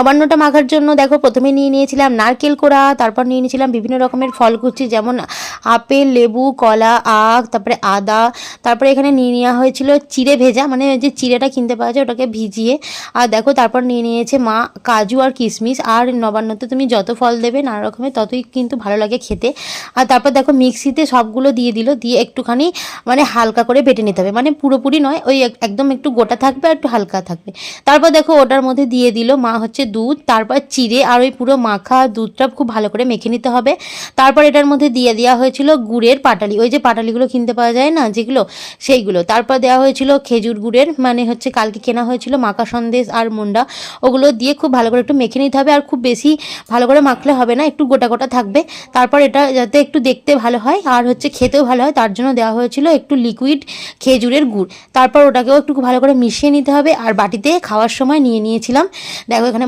নবান্নটা মাখার জন্য দেখো প্রথমে নিয়ে নিয়েছিলাম নারকেল কোড়া, তারপর নিয়ে নিয়েছিলাম বিভিন্ন রকমের ফলকুচি যেমন আপেল, লেবু, কলা, আখ, তারপরে আদা, তারপরে এখানে নিয়ে নেওয়া হয়েছিল চিড়ে ভেজা, মানে যে চিড়েটা কিনতে পাওয়া যায় ওটাকে ভিজিয়ে। আর দেখো তারপর নিয়ে নিয়েছে মা কাজু আর কিশমিশ। আর নবান্নতে তুমি যত ফল দেবে নানা রকমের ততই কিন্তু ভালো লাগে খেতে। আর তারপর দেখো মিক্সিতে সবগুলো দিয়ে দিল, দিয়ে একটুখানি মানে হালকা করে বেটে নিতে হবে, মানে পুরোপুরি নয়, ওই একদম একটু গোটা থাকবে আর একটু হালকা থাকবে। তারপর দেখো ওটার মধ্যে দিয়ে দিল মা হচ্ছে দুধ, তারপর চিড়ে আর ওই পুরো মাখা দুধটা খুব ভালো করে মেখে নিতে হবে। তারপর এটার মধ্যে দিয়ে দেওয়া হয়েছিল গুড়ের পাটালি, ওই যে পাটালিগুলো কিনতে পাওয়া যায় না যেগুলো, সেইগুলো। তারপর দেওয়া হয়েছিল খেজুর গুড়ের, মানে হচ্ছে কালকে কেনা হয়েছিল মাখা সন্দেশ আর মুন্ডা, ওগুলো দিয়ে খুব ভালো করে একটু মেখে নিতে হবে। আর খুব বেশি ভালো করে মাখলে হবে না, একটু গোটা গোটা থাকবে। তারপর এটা যাতে একটু দেখতে ভালো হয় আর হচ্ছে খেতেও ভালো হয় তার জন্য দেওয়া হয়েছিল একটু লিকুইড খেজুরের গুড়। তারপর ওটাকেও একটু ভালো করে মিশিয়ে নিতে হবে। আর বাটিতে খাওয়ার সময় নিয়ে নিয়েছিলাম, দেখো এখানে